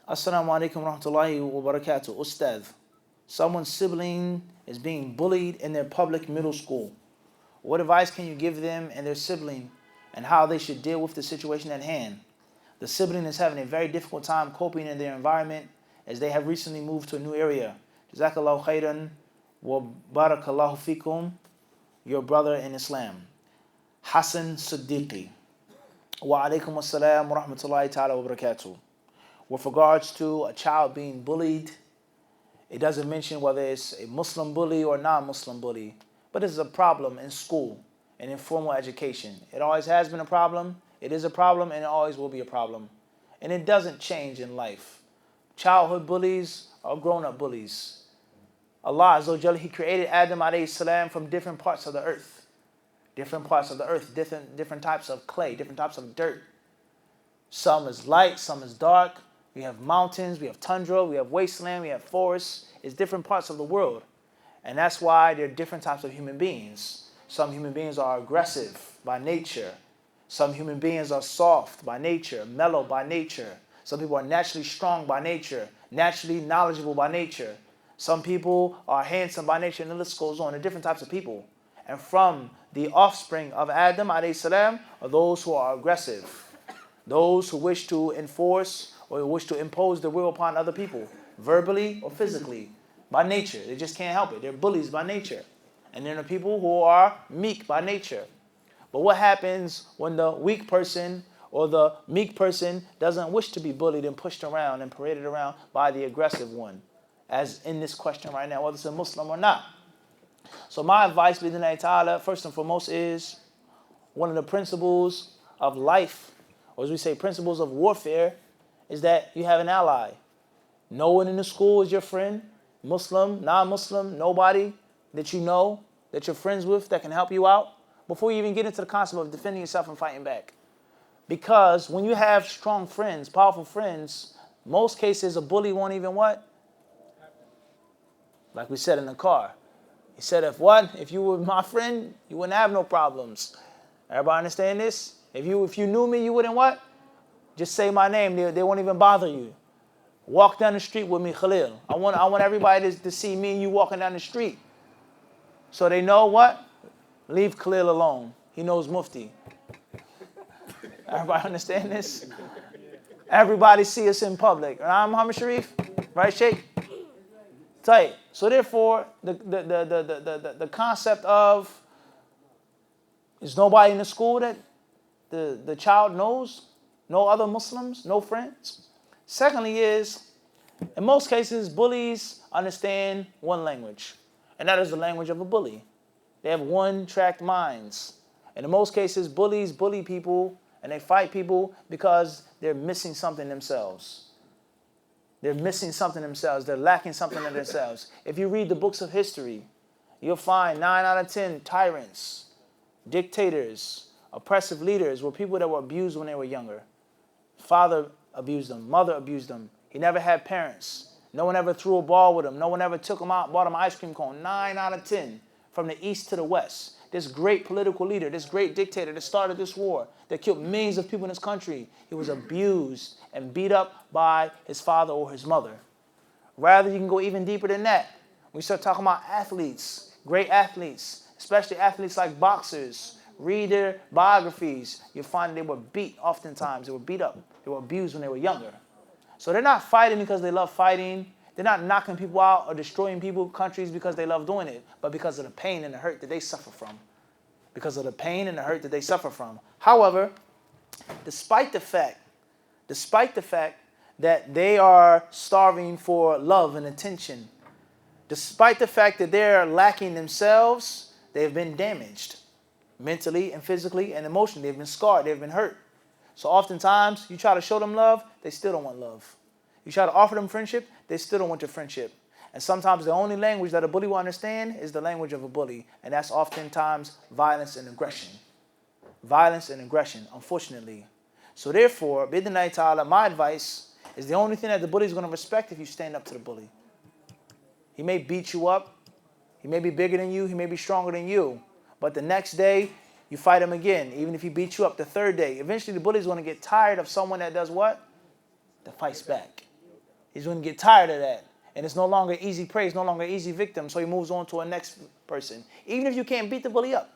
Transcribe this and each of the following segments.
Assalamu alaikum warahmatullahi wabarakatuh. Ustad, someone's sibling is being bullied in their public middle school. What advice can you give them and their sibling and how they should deal with the situation at hand? The sibling is having a very difficult time coping in their environment as they have recently moved to a new area. Jazakallahu khairan wa barakallahu fikum, your brother in Islam. Hassan Siddiqui. Wa alaikum assalam wa rahmatullahi ta'ala wa barakatuh. With regards to a child being bullied, it doesn't mention whether it's a Muslim bully or non-Muslim bully, but it's a problem in school and in formal education. It always has been a problem, it is a problem, and it always will be a problem. And it doesn't change in life. Childhood bullies are grown-up bullies. Allah Azza wa Jalla, He created Adam alayhi salam from different parts of the earth. Different parts of the earth, different types of clay, different types of dirt. Some is light, some is dark. We have mountains, we have tundra, we have wasteland, we have forests. It's different parts of the world. And that's why there are different types of human beings. Some human beings are aggressive by nature. Some human beings are soft by nature, mellow by nature. Some people are naturally strong by nature, naturally knowledgeable by nature. Some people are handsome by nature, and the list goes on. There are different types of people. And from the offspring of Adam alayhi salam are those who are aggressive, those who wish to enforce or wish to impose their will upon other people, verbally or physically, by nature. They just can't help it. They're bullies by nature. And then there are people who are meek by nature. But what happens when the weak person or the meek person doesn't wish to be bullied and pushed around and paraded around by the aggressive one, as in this question right now, whether it's a Muslim or not? So my advice, bi'idhnillahi ta'ala, first and foremost is one of the principles of life, or as we say, principles of warfare, is that you have an ally. No one in the school is your friend, Muslim, non-Muslim, nobody that you know, that you're friends with, that can help you out, before you even get into the concept of defending yourself and fighting back. Because when you have strong friends, powerful friends, most cases a bully won't even what? Like we said in the car. He said, if you were my friend, you wouldn't have no problems. Everybody understand this? If you knew me, you wouldn't what? Just say my name, they won't even bother you. Walk down the street with me, Khalil. I want everybody to see me and you walking down the street. So they know what? Leave Khalil alone. He knows Mufti. Everybody understand this? Everybody see us in public. I'm Muhammad Sharif, right, Sheikh? Tight. So therefore, the concept of is nobody in the school that the child knows, no other Muslims, no friends. Secondly is, in most cases, bullies understand one language, and that is the language of a bully. They have one-track minds. And in most cases, bullies bully people and they fight people because they're missing something themselves. They're missing something themselves. They're lacking something in themselves. If you read the books of history, you'll find 9 out of 10 tyrants, dictators, oppressive leaders were people that were abused when they were younger. Father abused them. Mother abused them. He never had parents. No one ever threw a ball with him. No one ever took him out, bought him an ice cream cone. 9 out of 10 from the east to the west. This great political leader, this great dictator that started this war, that killed millions of people in this country, he was abused and beat up by his father or his mother. Rather, you can go even deeper than that. We start talking about athletes, great athletes, especially athletes like boxers. Read their biographies. You'll find they were beat oftentimes. They were beat up. They were abused when they were younger. So they're not fighting because they love fighting. They're not knocking people out or destroying people, countries because they love doing it, but because of the pain and the hurt that they suffer from. Because of the pain and the hurt that they suffer from. However, despite the fact that they are starving for love and attention, despite the fact that they're lacking themselves, they've been damaged. Mentally and physically and emotionally. They've been scarred. They've been hurt. So oftentimes, you try to show them love, they still don't want love. You try to offer them friendship, they still don't want your friendship. And sometimes the only language that a bully will understand is the language of a bully. And that's oftentimes violence and aggression. Violence and aggression, unfortunately. So therefore, bi'idhnillahi ta'ala, my advice is the only thing that the bully is going to respect if you stand up to the bully. He may beat you up. He may be bigger than you. He may be stronger than you. But the next day, you fight him again, even if he beats you up the third day. Eventually, the bully is going to get tired of someone that does what? That fights back. He's going to get tired of that. And it's no longer easy prey, it's no longer easy victim, so he moves on to a next person. Even if you can't beat the bully up.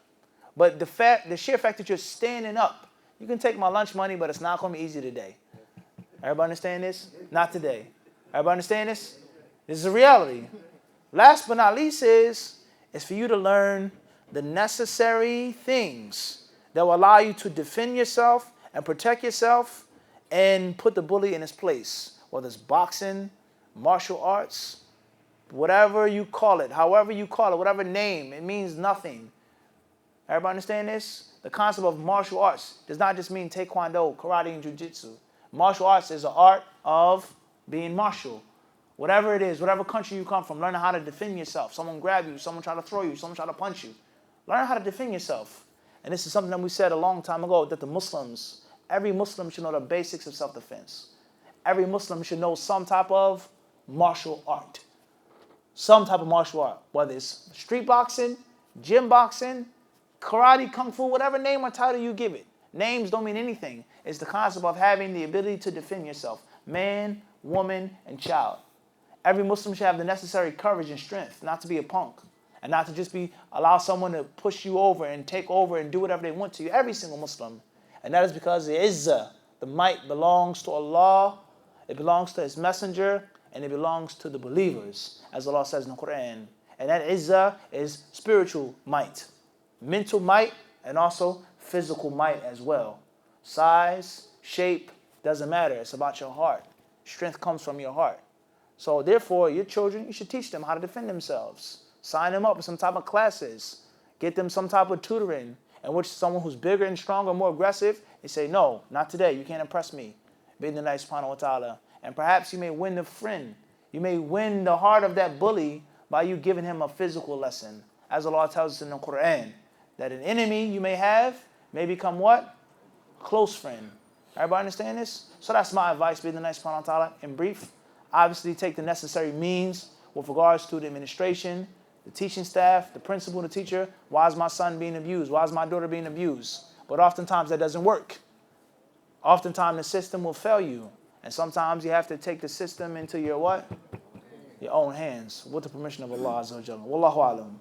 But the sheer fact that you're standing up, you can take my lunch money, but it's not going to be easy today. Everybody understand this? Not today. Everybody understand this? This is a reality. Last but not least is for you to learn the necessary things that will allow you to defend yourself and protect yourself and put the bully in his place. Whether it's boxing, martial arts, whatever you call it, however you call it, whatever name, it means nothing. Everybody understand this? The concept of martial arts does not just mean taekwondo, karate, and jiu-jitsu. Martial arts is an art of being martial. Whatever it is, whatever country you come from, learn how to defend yourself. Someone grab you, someone try to throw you, someone try to punch you. Learn how to defend yourself. And this is something that we said a long time ago, that the Muslims, every Muslim should know the basics of self-defense. Every Muslim should know some type of martial art. Some type of martial art, whether it's street boxing, gym boxing, karate, kung fu, whatever name or title you give it. Names don't mean anything. It's the concept of having the ability to defend yourself. Man, woman, and child. Every Muslim should have the necessary courage and strength not to be a punk and not to just allow someone to push you over and take over and do whatever they want to you. Every single Muslim. And that is because the izzah, the might, belongs to Allah, it belongs to His Messenger, and it belongs to the believers, as Allah says in the Quran. And that izzah is spiritual might, mental might, and also physical might as well. Size, shape, doesn't matter. It's about your heart. Strength comes from your heart. So therefore, your children, you should teach them how to defend themselves. Sign them up with some type of classes. Get them some type of tutoring in which someone who's bigger and stronger, more aggressive, they say, no, not today. You can't impress me. Bi-idhnillahi subhanahu wa ta'ala. And perhaps you may win the friend. You may win the heart of that bully by you giving him a physical lesson. As Allah tells us in the Quran, that an enemy you may have may become what? Close friend. Everybody understand this? So that's my advice, bi-idhnillahi subhanahu wa ta'ala. In brief, obviously take the necessary means with regards to the administration, the teaching staff, the principal, the teacher. Why is my son being abused? Why is my daughter being abused? But oftentimes that doesn't work. Oftentimes the system will fail you. And sometimes you have to take the system into your what? Your own hands, with the permission of Allah Azza wa Jalla. Wallahu alam.